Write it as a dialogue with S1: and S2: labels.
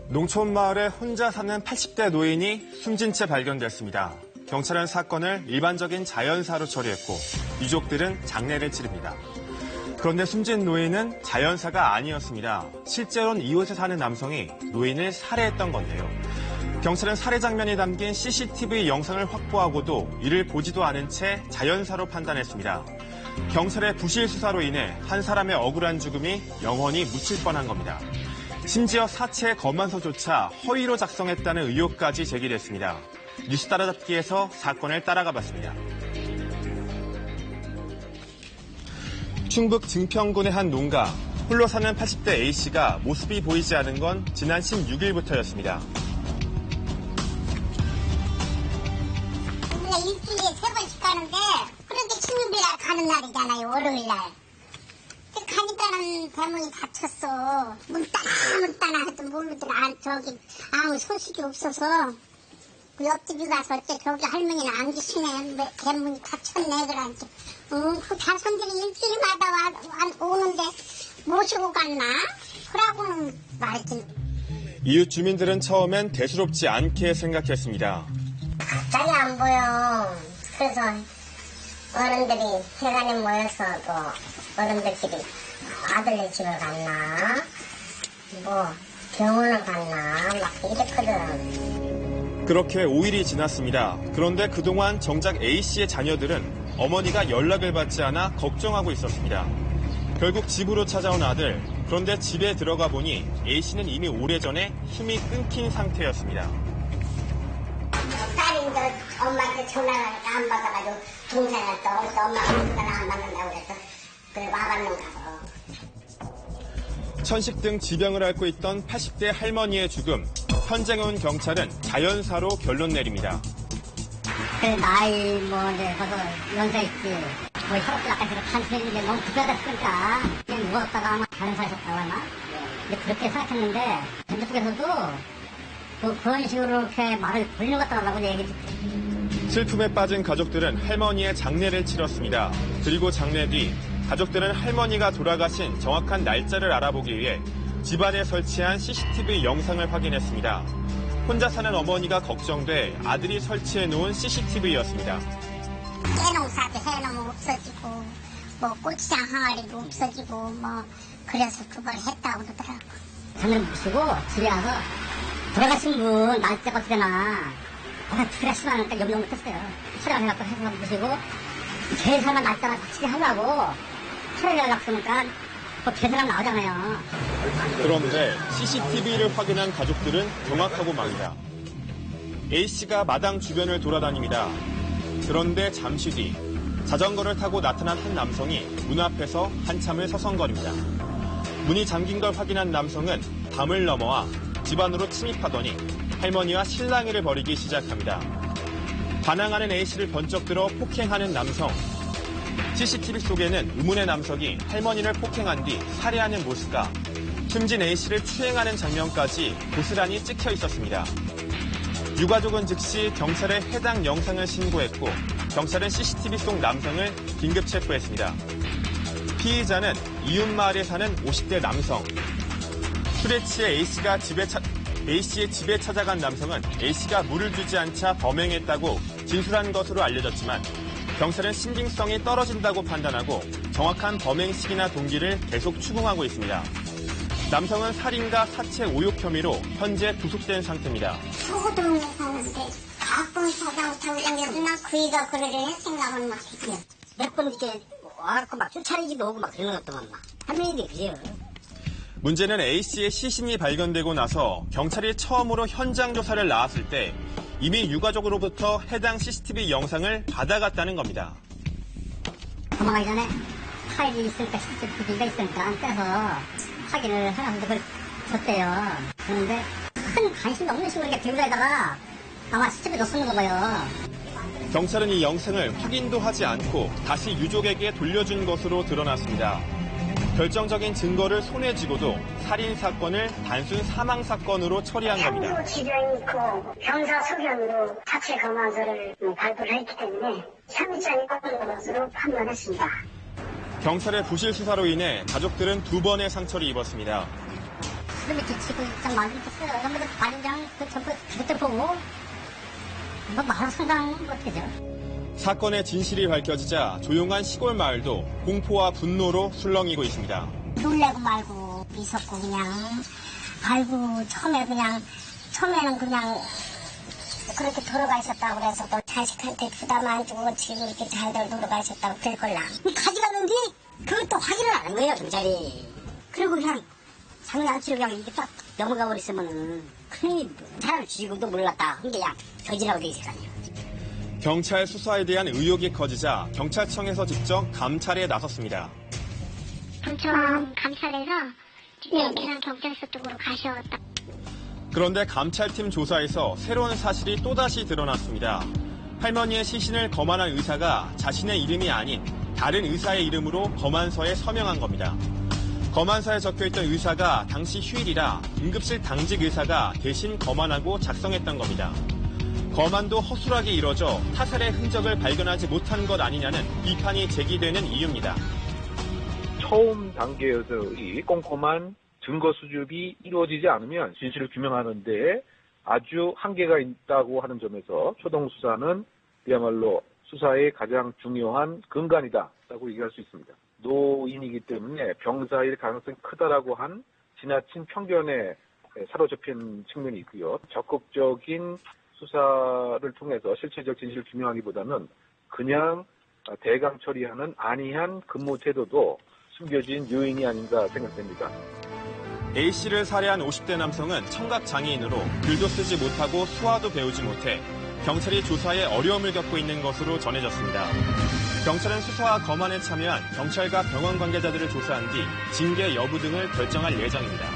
S1: 농촌 마을에 혼자 사는 80대 노인이 숨진 채 발견됐습니다. 경찰은 사건을 일반적인 자연사로 처리했고 유족들은 장례를 치릅니다. 그런데 숨진 노인은 자연사가 아니었습니다. 실제로는 이곳에 사는 남성이 노인을 살해했던 건데요. 경찰은 살해 장면이 담긴 CCTV 영상을 확보하고도 이를 보지도 않은 채 자연사로 판단했습니다. 경찰의 부실 수사로 인해 한 사람의 억울한 죽음이 영원히 묻힐 뻔한 겁니다. 심지어 사체의 검안서조차 허위로 작성했다는 의혹까지 제기됐습니다. 뉴스 따라잡기에서 사건을 따라가 봤습니다. 충북 증평군의 한 농가, 홀로 사는 80대 A씨가 모습이 보이지 않은 건 지난 16일부터였습니다.
S2: 우리가 일주일에 3번씩 가는데 그런데 16일날 가는 날이잖아요, 월요일날. 가니까는 대문이 닫혔어. 문 따나 해도 모르더라. 아무 소식이 없어서 그 옆집에 가서 어째 저기 할머니는 안 계시네. 대문이 닫혔네. 그러니까 그 자손들이 일주일마다 오는데 모시고 갔나? 그러고는 말지.
S1: 이웃 주민들은 처음엔 대수롭지 않게 생각했습니다.
S2: 갑자기 안 보여. 그래서 어른들이 해관에 모여서 또 어른들끼리 아들네 집을 갔나? 뭐 병원을 갔나? 막 이랬거든.
S1: 그렇게 5일이 지났습니다. 그런데 그동안 정작 A씨의 자녀들은 어머니가 연락을 받지 않아 걱정하고 있었습니다. 결국 집으로 찾아온 아들. 그런데 집에 들어가 보니 A씨는 이미 오래전에 힘이 끊긴 상태였습니다.
S2: 딸이 이제 엄마한테 전화를 안 받아가지고 동생한테 또 엄마가 전화 안 받는다고 그래서 그래 와봤는가 봐.
S1: 천식 등 지병을 앓고 있던 80대 할머니의 죽음. 현장에 온 경찰은 자연사로 결론 내립니다.
S3: 그래, 나이, 이제, 가서 연세 있지. 혈압도 약간 그렇게 한시는데 너무 급하다 싶으니까, 그냥 누웠다가 아마 자연사하셨다고 하나? 근데 그렇게 생각했는데, 전주쪽에서도 그런 식으로 이렇게 말을 돌리는 것 같다고 얘기 듣고.
S1: 슬픔에 빠진 가족들은 할머니의 장례를 치렀습니다. 그리고 장례 뒤, 가족들은 할머니가 돌아가신 정확한 날짜를 알아보기 위해 집안에 설치한 CCTV 영상을 확인했습니다. 혼자 사는 어머니가 걱정돼 아들이 설치해놓은 CCTV였습니다.
S2: 깨농사도 해놓으면 없어지고 뭐 고추장 항아리도 없어지고 뭐 그래서 그걸 했다고 그러더라고.
S3: 장례 모시고 집에 와서 돌아가신 분 날짜가 어떻게 되나 프레시 많으니까 염려 못했어요. 촬영해갖고 해서 모시고 계산한 날짜를 확실히 하려고 촬영을 갔으니까 계산하면 나오잖아요.
S1: 그런데 CCTV를 확인한 가족들은 경악하고 맙니다. A씨가 마당 주변을 돌아다닙니다. 그런데 잠시 뒤 자전거를 타고 나타난 한 남성이 문 앞에서 한참을 서성거립니다. 문이 잠긴 걸 확인한 남성은 담을 넘어와 집 안으로 침입하더니 할머니와 실랑이를 벌이기 시작합니다. 반항하는 A씨를 번쩍 들어 폭행하는 남성. CCTV 속에는 의문의 남성이 할머니를 폭행한 뒤 살해하는 모습과 숨진 A씨를 추행하는 장면까지 고스란히 찍혀 있었습니다. 유가족은 즉시 경찰에 해당 영상을 신고했고 경찰은 CCTV 속 남성을 긴급 체포했습니다. 피의자는 이웃마을에 사는 50대 남성. 술에 취해 A씨의 집에 찾아간 남성은 A씨가 물을 주지 않자 범행했다고 진술한 것으로 알려졌지만 경찰은 신빙성이 떨어진다고 판단하고 정확한 범행 시기나 동기를 계속 추궁하고 있습니다. 남성은 살인과 사체 오욕 혐의로 현재 구속된 상태입니다.
S2: 소고동에 사는데 악본 사장 타고 다녔나 그이가 그러려 생각은 못했어요.
S3: 몇 번 이렇게 와갖고 막 쫓아내기도 오고 막 그런 것도만 막 할머니들이 그래요.
S1: 문제는 A씨의 시신이 발견되고 나서 경찰이 처음으로 현장 조사를 나왔을 때 이미 유가족으로부터 해당 CCTV 영상을 받아갔다는 겁니다.
S3: 도망가기 전에 파일이 있으니까 CCTV가 있으니까 떼서 확인을 하면서 그걸 줬대요. 그런데 큰 관심이 없는 식으로 이렇게 들고 다니다가 아마 CCTV 넣었는 거 봐요.
S1: 경찰은 이 영상을 확인도 하지 않고 다시 유족에게 돌려준 것으로 드러났습니다. 결정적인 증거를 손에 쥐고도 살인 사건을 단순 사망 사건으로 처리한 겁니다.
S4: 향후 지병이 있고 병사 소견으로 자체 검안서를 발부를 했기 때문에 혐의장이 없는 것으로 판단했습니다.
S1: 경찰의 부실 수사로 인해 가족들은 2번의 상처를 입었습니다.
S3: 그럼 이렇게 치고 입장 만들었어요. 그러면 관장 그 전부 그때 보고 뭐 마음 상당 못하죠.
S1: 사건의 진실이 밝혀지자 조용한 시골 마을도 공포와 분노로 술렁이고 있습니다.
S2: 놀래고 말고 있었고 그냥 아이고 처음에는 그냥 그렇게 돌아가 있었다고 그래서 또 자식한테 부담 안 주고 지금 이렇게 잘들 돌아가 있었다고 그럴걸라. 가져가는데 그것도 확인을 안 한 거예요 경찰이. 그리고 그냥 장난 안 치고 그냥 이게 딱 넘어가 버렸으면은 큰일 사람을 죽이고도 몰랐다. 근데 야 저지라고 돼 있을 거 아니에요.
S1: 경찰 수사에 대한 의혹이 커지자 경찰청에서 직접 감찰에 나섰습니다.
S2: 부천 감찰에서 계산 경찰서 쪽으로 가셔왔다.
S1: 그런데 감찰팀 조사에서 새로운 사실이 또다시 드러났습니다. 할머니의 시신을 검안한 의사가 자신의 이름이 아닌 다른 의사의 이름으로 검안서에 서명한 겁니다. 검안서에 적혀있던 의사가 당시 휴일이라 응급실 당직 의사가 대신 검안하고 작성했던 겁니다. 검안도 허술하게 이뤄져 타살의 흔적을 발견하지 못한 것 아니냐는 비판이 제기되는 이유입니다.
S5: 처음 단계에서의 꼼꼼한 증거 수집이 이루어지지 않으면 진실을 규명하는 데 아주 한계가 있다고 하는 점에서 초동 수사는 그야말로 수사의 가장 중요한 근간이다라고 얘기할 수 있습니다. 노인이기 때문에 병사일 가능성이 크다라고 한 지나친 편견에 사로잡힌 측면이 있고요. 적극적인 수사를 통해서 실체적 진실을 규명하기보다는 그냥 대강 처리하는 안이한 근무 태도도 숨겨진 요인이 아닌가 생각됩니다.
S1: A씨를 살해한 50대 남성은 청각 장애인으로 글도 쓰지 못하고 수화도 배우지 못해 경찰이 조사에 어려움을 겪고 있는 것으로 전해졌습니다. 경찰은 수사와 검안에 참여한 경찰과 병원 관계자들을 조사한 뒤 징계 여부 등을 결정할 예정입니다.